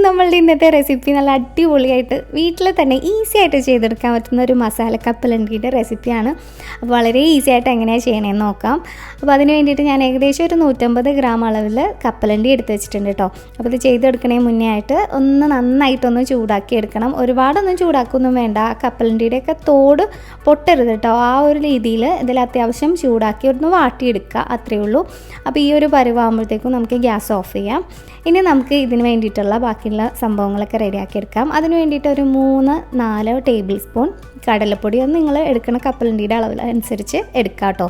നമ്മളുടെ ഇന്നത്തെ റെസിപ്പി നല്ല അടിപൊളിയായിട്ട് വീട്ടിൽ തന്നെ ഈസി ആയിട്ട് ചെയ്തെടുക്കാൻ പറ്റുന്ന ഒരു മസാല കപ്പലണ്ടിയുടെ റെസിപ്പിയാണ്. അപ്പോൾ വളരെ ഈസി ആയിട്ട് എങ്ങനെയാണ് ചെയ്യണമെന്ന് നോക്കാം. അപ്പോൾ അതിന് വേണ്ടിയിട്ട് ഞാൻ ഏകദേശം ഒരു 150 ഗ്രാം അളവിൽ കപ്പലണ്ടി എടുത്ത് വെച്ചിട്ടുണ്ട് കേട്ടോ. അപ്പോൾ ഇത് ചെയ്തെടുക്കണേ മുന്നേ ആയിട്ട് ഒന്ന് നന്നായിട്ടൊന്ന് ചൂടാക്കി എടുക്കണം. ഒരുപാടൊന്നും ചൂടാക്കൊന്നും വേണ്ട. ആ കപ്പലണ്ടിയുടെയൊക്കെ തോട് പൊട്ടരുത് കേട്ടോ. ആ ഒരു രീതിയിൽ ഇതിൽ അത്യാവശ്യം ചൂടാക്കി ഒന്ന് വാട്ടിയെടുക്കുക, അത്രയേ ഉള്ളൂ. അപ്പോൾ ഈ ഒരു പരുവാകുമ്പോഴത്തേക്കും നമുക്ക് ഗ്യാസ് ഓഫ് ചെയ്യാം. ഇനി നമുക്ക് ഇതിന് വേണ്ടിയിട്ടുള്ള ബാക്കിയുള്ള സംഭവങ്ങളൊക്കെ റെഡിയാക്കി എടുക്കാം. അതിന് വേണ്ടിയിട്ട് ഒരു 3-4 ടേബിൾ സ്പൂൺ കടലപ്പൊടി, അത് നിങ്ങൾ എടുക്കുന്ന കപ്പലണ്ടിയുടെ അളവിൽ അനുസരിച്ച് എടുക്കാം കേട്ടോ.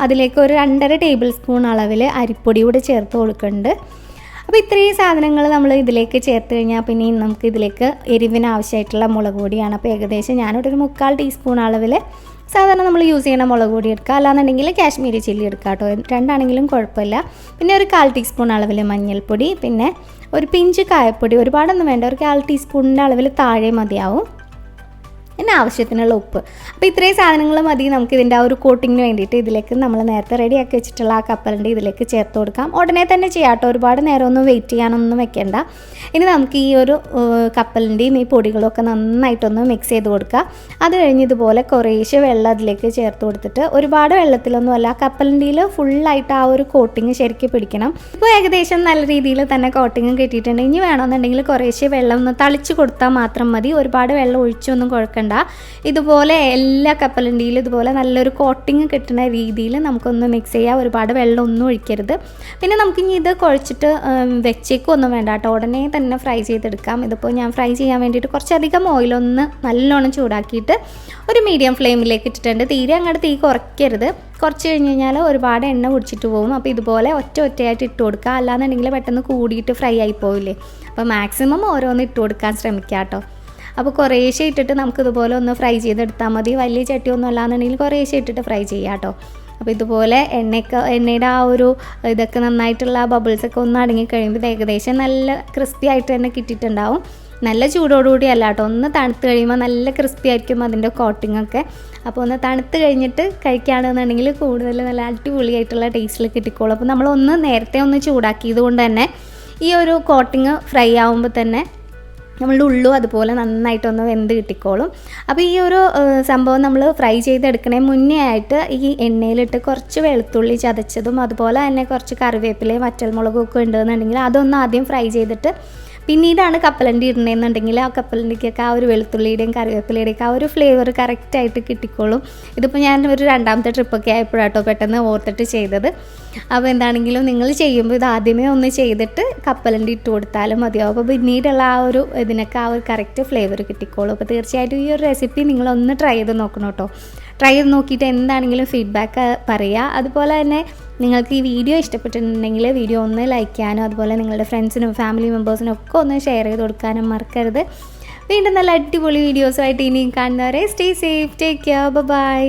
അതിലേക്ക് ഒരു 2.5 ടേബിൾ സ്പൂൺ അളവിൽ അരിപ്പൊടി കൂടെ ചേർത്ത് കൊടുക്കുന്നുണ്ട്. അപ്പോൾ ഇത്രയും സാധനങ്ങൾ നമ്മൾ ഇതിലേക്ക് ചേർത്ത് കഴിഞ്ഞാൽ പിന്നെ നമുക്ക് ഇതിലേക്ക് എരിവിന് ആവശ്യമായിട്ടുള്ള മുളക് പൊടിയാണ്. അപ്പോൾ ഏകദേശം ഞാനിവിടെ ഒരു 3/4 ടീസ്പൂൺ അളവിൽ സാധാരണ നമ്മൾ യൂസ് ചെയ്യുന്ന മുളക് പൊടി എടുക്കുക, അല്ലാന്നുണ്ടെങ്കിൽ കാശ്മീരി ചില്ലി എടുക്കുക കേട്ടോ. രണ്ടാണെങ്കിലും കുഴപ്പമില്ല. പിന്നെ ഒരു 1/4 ടീസ്പൂൺ അളവിൽ മഞ്ഞൾപ്പൊടി, പിന്നെ ഒരു പിഞ്ച് കായപ്പൊടി, ഒരുപാടൊന്നും വേണ്ട, ഒരു 1/4 ടീസ്പൂണിൻ്റെ അളവിൽ താഴെ മതിയാവും. പിന്നെ ആവശ്യത്തിനുള്ള ഉപ്പ്. അപ്പോൾ ഇത്രയും സാധനങ്ങൾ മതി നമുക്ക് ഇതിൻ്റെ ആ ഒരു കോട്ടിങ്ങിന് വേണ്ടിയിട്ട്. ഇതിലേക്ക് നമ്മൾ നേരത്തെ റെഡിയാക്കി വെച്ചിട്ടുള്ള ആ കപ്പലണ്ടി ഇതിലേക്ക് ചേർത്ത് കൊടുക്കാം. ഉടനെ തന്നെ ചെയ്യാം കേട്ടോ, ഒരുപാട് നേരമൊന്നും വെയിറ്റ് ചെയ്യാനൊന്നും വെക്കേണ്ട. ഇനി നമുക്ക് ഈ ഒരു കപ്പലണ്ടിയും ഈ പൊടികളും ഒക്കെ നന്നായിട്ടൊന്ന് മിക്സ് ചെയ്ത് കൊടുക്കുക. അത് കഴിഞ്ഞ് ഇതുപോലെ കുറേശ്ശെ വെള്ളം അതിലേക്ക് ചേർത്ത് കൊടുത്തിട്ട്, ഒരുപാട് വെള്ളത്തിലൊന്നും അല്ല, കപ്പലണ്ടിയിൽ ഫുള്ളായിട്ട് ആ ഒരു കോട്ടിങ് ശരിക്കും പിടിക്കണം. ഇപ്പോൾ ഏകദേശം നല്ല രീതിയിൽ തന്നെ കോട്ടിങ് കിട്ടിയിട്ടുണ്ട്. ഇനി വേണമെന്നുണ്ടെങ്കിൽ കുറേശ്ശെ വെള്ളം ഒന്ന് തളിച്ച് കൊടുത്താൽ മാത്രം മതി. ഒരുപാട് വെള്ളം ഒഴിച്ചൊന്നും കുഴക്കണ്ട. ഇതുപോലെ എല്ലാ കപ്പലണ്ടിയിലും ഇതുപോലെ നല്ലൊരു കോട്ടിങ് കിട്ടുന്ന രീതിയിൽ നമുക്കൊന്ന് മിക്സ് ചെയ്യാം. ഒരുപാട് വെള്ളം ഒന്നും ഒഴിക്കരുത്. പിന്നെ നമുക്കിനി ഇത് കുഴച്ചിട്ട് വെച്ചേക്കൊന്നും വേണ്ട കേട്ടോ, ഉടനെ തന്നെ ഫ്രൈ ചെയ്തെടുക്കാം. ഇതിപ്പോൾ ഞാൻ ഫ്രൈ ചെയ്യാൻ വേണ്ടിയിട്ട് കുറച്ചധികം ഓയിലൊന്ന് നല്ലോണം ചൂടാക്കിയിട്ട് ഒരു മീഡിയം ഫ്ലെയിമിലേക്ക് ഇട്ടിട്ടുണ്ട്. തീരെ അങ്ങോട്ട് തീ കുറയ്ക്കരുത്. കുറച്ച് കഴിഞ്ഞ് കഴിഞ്ഞാൽ ഒരുപാട് എണ്ണ കുടിച്ചിട്ട് പോകും. അപ്പോൾ ഇതുപോലെ ഒറ്റയായിട്ട് ഇട്ട് കൊടുക്കുക, അല്ലാന്നുണ്ടെങ്കിൽ പെട്ടെന്ന് കൂടിയിട്ട് ഫ്രൈ ആയി പോവില്ലേ. അപ്പോൾ മാക്സിമം ഓരോന്ന് ഇട്ട് കൊടുക്കാൻ ശ്രമിക്കുക കേട്ടോ. അപ്പോൾ കുറേശ്ശെ ഇട്ടിട്ട് നമുക്കിതുപോലെ ഒന്ന് ഫ്രൈ ചെയ്തെടുത്താൽ മതി. വലിയ ചട്ടിയൊന്നും അല്ലാന്നുണ്ടെങ്കിൽ കുറേശ്ശെ ഇട്ടിട്ട് ഫ്രൈ ചെയ്യാം കേട്ടോ. അപ്പോൾ ഇതുപോലെ എണ്ണയുടെ ആ ഒരു ഇതൊക്കെ നന്നായിട്ടുള്ള ബബിൾസൊക്കെ ഒന്ന് അടങ്ങി കഴിയുമ്പോൾ ഇത് ഏകദേശം നല്ല ക്രിസ്പി ആയിട്ട് തന്നെ കിട്ടിയിട്ടുണ്ടാവും. നല്ല ചൂടോടുകൂടി അല്ല കേട്ടോ, ഒന്ന് തണുത്ത് കഴിയുമ്പോൾ നല്ല ക്രിസ്പി ആയിരിക്കും അതിൻ്റെ കോട്ടിങ്ങൊക്കെ. അപ്പോൾ ഒന്ന് തണുത്ത് കഴിഞ്ഞിട്ട് കഴിക്കുകയാണെന്നുണ്ടെങ്കിൽ കൂടുതൽ നല്ല അടിപൊളിയായിട്ടുള്ള ടേസ്റ്റിൽ കിട്ടിക്കോളും. അപ്പോൾ നമ്മളൊന്ന് നേരത്തെ ഒന്ന് ചൂടാക്കിയത് കൊണ്ട് തന്നെ ഈ ഒരു കോട്ടിങ് ഫ്രൈ ആകുമ്പോൾ തന്നെ നമ്മളുടെ ഉള്ളും അതുപോലെ നന്നായിട്ടൊന്ന് വെന്ത് കിട്ടിക്കോളും. അപ്പോൾ ഈ ഒരു സംഭവം നമ്മൾ ഫ്രൈ ചെയ്തെടുക്കണേ മുന്നേ ആയിട്ട് ഈ എണ്ണയിലിട്ട് കുറച്ച് വെളുത്തുള്ളി ചതച്ചതും അതുപോലെ തന്നെ കുറച്ച് കറിവേപ്പിലയും വറ്റൽമുളകും ഒക്കെ ഉണ്ടെന്നുണ്ടെങ്കിൽ അതൊന്ന് ആദ്യം ഫ്രൈ ചെയ്തിട്ട് പിന്നീടാണ് കപ്പലണ്ടി ഇടണമെന്നുണ്ടെങ്കിൽ ആ കപ്പലണ്ടിക്കൊക്കെ ആ ഒരു വെളുത്തുള്ളിയുടെയും കറിവേപ്പിലയുടെയൊക്കെ ആ ഒരു ഫ്ലേവർ കറക്റ്റായിട്ട് കിട്ടിക്കോളും. ഇതിപ്പോൾ ഞാൻ ഒരു 2ാമത്തെ ട്രിപ്പൊക്കെ ആയപ്പോഴാട്ടോ പെട്ടെന്ന് ഓർത്തിട്ട് ചെയ്തത്. അപ്പോൾ എന്താണെങ്കിലും നിങ്ങൾ ചെയ്യുമ്പോൾ ഇത് ആദ്യമേ ഒന്ന് ചെയ്തിട്ട് കപ്പലണ്ടി ഇട്ട് കൊടുത്താലും മതിയാവും. അപ്പോൾ പിന്നീടുള്ള ആ ഒരു ഇതിനൊക്കെ ആ ഒരു കറക്റ്റ് ഫ്ലേവർ കിട്ടിക്കോളും. അപ്പോൾ തീർച്ചയായിട്ടും ഈ ഒരു റെസിപ്പി നിങ്ങളൊന്ന് ട്രൈ ചെയ്ത് നോക്കണം കേട്ടോ. ട്രൈ ചെയ്ത് നോക്കിയിട്ട് എന്താണെങ്കിലും ഫീഡ്ബാക്ക് പറയുക. അതുപോലെ തന്നെ നിങ്ങൾക്ക് ഈ വീഡിയോ ഇഷ്ടപ്പെട്ടിട്ടുണ്ടെങ്കിൽ വീഡിയോ ഒന്ന് ലൈക്ക് ചെയ്യാനും അതുപോലെ നിങ്ങളുടെ ഫ്രണ്ട്സിനും ഫാമിലി മെമ്പേഴ്സിനും ഒക്കെ ഒന്ന് ഷെയർ ചെയ്ത് കൊടുക്കാനും മറക്കരുത്. വീണ്ടും നല്ല അടിപൊളി വീഡിയോസുമായിട്ട് ഇനിയും കാണുന്നവരെ stay safe, take care, by.